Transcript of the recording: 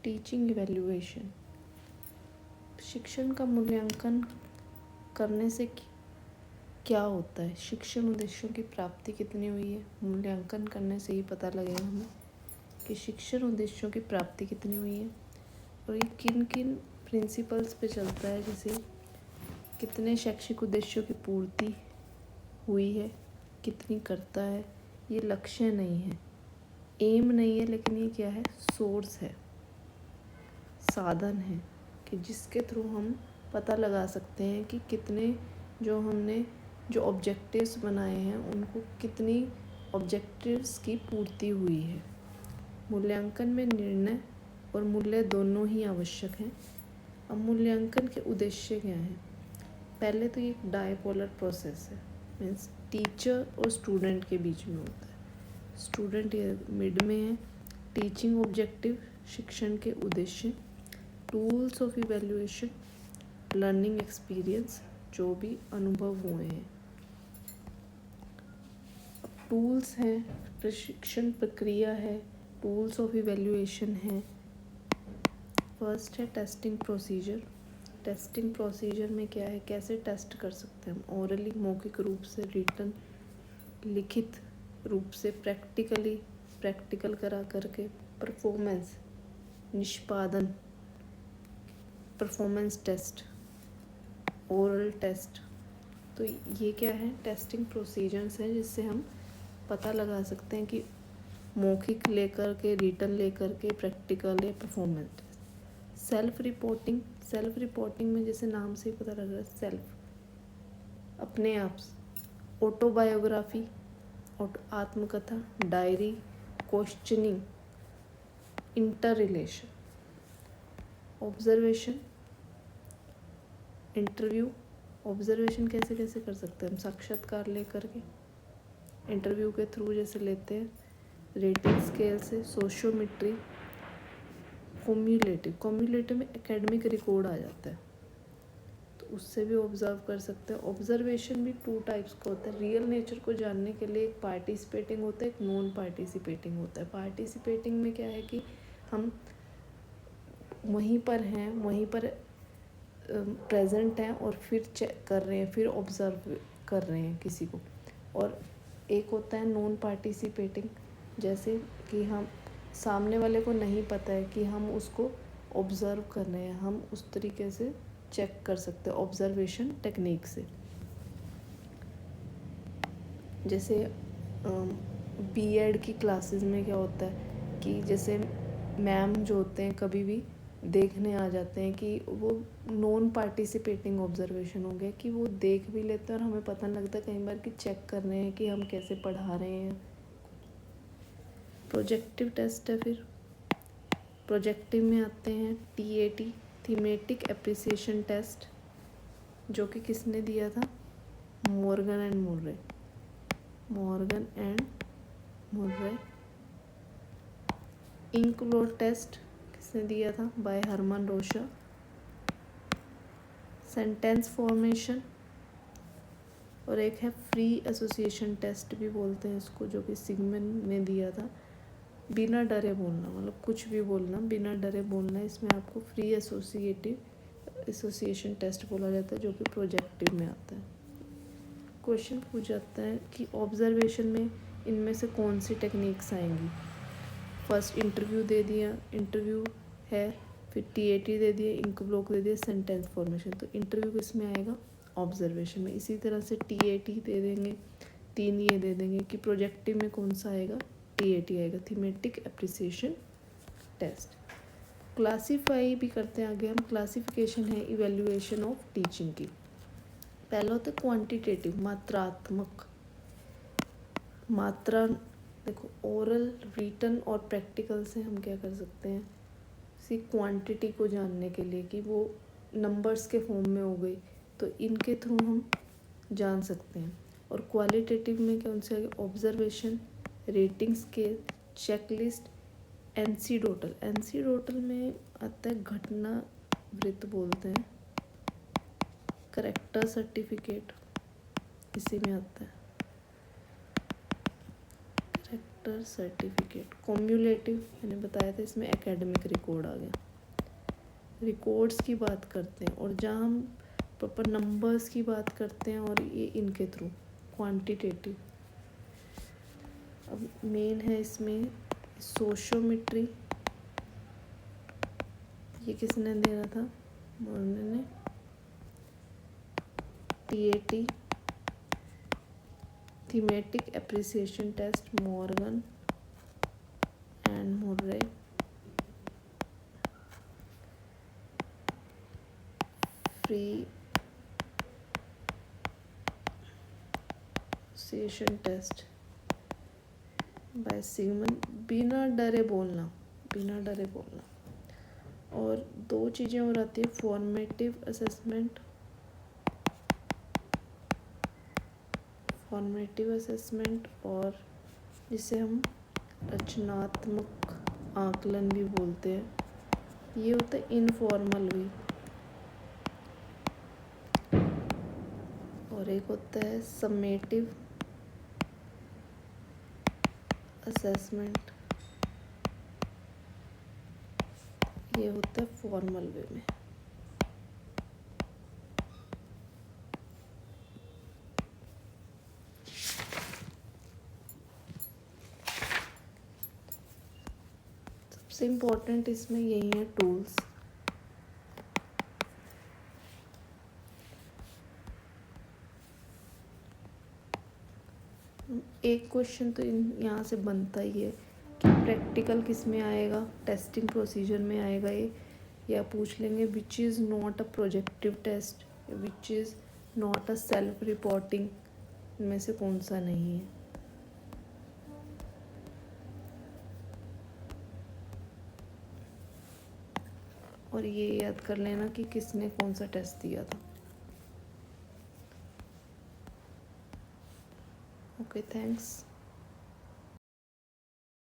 Teaching evaluation, शिक्षण का मूल्यांकन करने से क्या होता है? शिक्षण उद्देश्यों की प्राप्ति कितनी हुई है? मूल्यांकन करने से ही पता लगेगा हमें कि शिक्षण उद्देश्यों की प्राप्ति कितनी हुई है और ये किन किन प्रिंसिपल्स पे चलता है। जैसे कितने शैक्षिक उद्देश्यों की पूर्ति हुई है, कितनी करता है। ये लक्ष्य नहीं है, एम नहीं है, लेकिन ये क्या है? सोर्स है, साधन है कि जिसके थ्रू हम पता लगा सकते हैं कि कितने जो ऑब्जेक्टिव्स बनाए हैं उनको कितनी ऑब्जेक्टिव्स की पूर्ति हुई है। मूल्यांकन में निर्णय और मूल्य दोनों ही आवश्यक हैं। अब मूल्यांकन के उद्देश्य क्या हैं? पहले तो ये एक डायपोलर प्रोसेस है, मीन्स टीचर और स्टूडेंट के बीच में होता है। स्टूडेंट ये मिड में है। टीचिंग ऑब्जेक्टिव, शिक्षण के उद्देश्य, tools of evaluation, learning experience, जो भी अनुभव हुए हैं। टूल्स हैं, प्रशिक्षण प्रक्रिया है, टूल्स ऑफ इवैल्यूएशन है। फर्स्ट है टेस्टिंग प्रोसीजर। टेस्टिंग प्रोसीजर में क्या है? कैसे टेस्ट कर सकते हैं हम? ओरली, मौखिक रूप से, रिटन, लिखित रूप से, प्रैक्टिकल करा करके, परफॉर्मेंस, निष्पादन, परफॉर्मेंस टेस्ट, ओरल टेस्ट। तो ये क्या है? टेस्टिंग प्रोसीजर्स हैं जिससे हम पता लगा सकते हैं कि मौखिक लेकर के, रिटन लेकर के, प्रैक्टिकल या परफॉर्मेंस टेस्ट। सेल्फ रिपोर्टिंग में जैसे नाम से ही पता लग रहा है, सेल्फ, अपने आप। ऑटोबायोग्राफी, आत्मकथा, diary, questioning, inter relation, observation, interview. Observation कैसे कैसे कर सकते हैं हम? साक्षात्कार लेकर के, इंटरव्यू के थ्रू जैसे लेते हैं, रेटिंग स्केल से, सोशियोमेट्री, कॉम्युलेटिव में एकेडमिक रिकॉर्ड आ जाता है तो उससे भी ऑब्जर्व कर सकते हैं। ऑब्जर्वेशन भी 2 टाइप्स का होता है। रियल नेचर को जानने के लिए एक पार्टिसिपेटिंग होता है, एक नॉन पार्टिसिपेटिंग होता है। पार्टिसिपेटिंग में क्या है कि हम वहीं पर हैं, वहीं पर प्रेजेंट हैं और फिर चेक कर रहे हैं, फिर ऑब्जर्व कर रहे हैं किसी को। और एक होता है नॉन पार्टिसिपेटिंग, जैसे कि हम सामने वाले को नहीं पता है कि हम उसको ऑब्ज़र्व कर रहे हैं, हम उस तरीके से चेक कर सकते हैं ऑब्जर्वेशन टेक्निक से। जैसे बीएड की क्लासेस में क्या होता है कि जैसे मैम जो होते हैं कभी भी देखने आ जाते हैं कि वो नॉन पार्टिसिपेटिंग ऑब्जर्वेशन हो गया कि वो देख भी लेते हैं और हमें पता नहीं लगता कई बार कि चेक कर रहे हैं कि हम कैसे पढ़ा रहे हैं। प्रोजेक्टिव टेस्ट है। फिर प्रोजेक्टिव में आते हैं टीएटी, थीमेटिक एप्रिसिएशन टेस्ट, जो कि किसने दिया था? Morgan and Murray. Inkblot test किसने दिया था? By Hermann Rorschach. Sentence formation, और एक है फ्री एसोसिएशन टेस्ट भी बोलते हैं इसको, जो कि सिगमन ने दिया था। बिना डरे बोलना, मतलब कुछ भी बोलना, बिना डरे बोलना, इसमें आपको फ्री एसोसिएशन टेस्ट बोला जाता है, जो कि प्रोजेक्टिव में आता है। क्वेश्चन पूछ जाता है कि ऑब्जर्वेशन में इनमें से कौन सी टेक्निक्स आएंगी? फर्स्ट इंटरव्यू दे दिया, इंटरव्यू है, फिर टीएटी दे दिया, इंक ब्लॉक दे दिया, सेंटेंस फॉर्मेशन। तो इंटरव्यू किस में आएगा? ऑब्जर्वेशन में। इसी तरह से टीएटी दे देंगे, 3 ये दे देंगे कि प्रोजेक्टिव में कौन सा आएगा? टीएटी आएगा, थीमेटिक एप्रिसिएशन टेस्ट। क्लासीफाई भी करते हैं आगे हम। क्लासिफिकेशन है इवैल्यूएशन ऑफ टीचिंग की। पहला होता है क्वांटिटेटिव, मात्रात्मक। मात्रा देखो, ओरल, रिटन और प्रैक्टिकल से हम क्या कर सकते हैं? सी क्वांटिटी को जानने के लिए कि वो नंबर्स के फॉर्म में हो गई, तो इनके थ्रू हम जान सकते हैं। और क्वालिटेटिव में कौन से आगे? ऑब्जर्वेशन, रेटिंग स्केल, चेकलिस्ट, एनसीडोटल में आता है घटना वृत्त बोलते हैं, करेक्टर सर्टिफिकेट इसी में आता है। Character certificate. कॉम्युलेटिव मैंने बताया था, इसमें एकेडमिक रिकॉर्ड आ गया। रिकॉर्ड्स की बात करते हैं, और जहाँ हम प्रॉपर नंबर्स की बात करते हैं और ये इनके थ्रू क्वांटिटेटिव। अब मेन है इसमें सोशियोमेट्री, ये किसने दे रहा था, मोर्ने ने। TAT thematic appreciation test, Morgan and Murray. Free session test by सिगमन। बिना डरे बोलना, बिना डरे बोलना। और दो चीज़ें और आती है, फॉर्मेटिव असेसमेंट, फॉर्मेटिव असेसमेंट, और जिसे हम रचनात्मक आकलन भी बोलते हैं। ये होता है इनफॉर्मल भी। और एक होता है समेटिव असेसमेंट, ये होता है फॉर्मल वे में। सबसे इम्पोर्टेंट इसमें यही है टूल्स। एक क्वेश्चन तो यहाँ से बनता ही है कि प्रैक्टिकल किस में आएगा, टेस्टिंग प्रोसीजर में आएगा ये, या पूछ लेंगे which is not a projective test, which is not a self reporting, इनमें से कौन सा नहीं है। और ये याद कर लेना कि किसने कौन सा टेस्ट दिया था। Okay, thanks.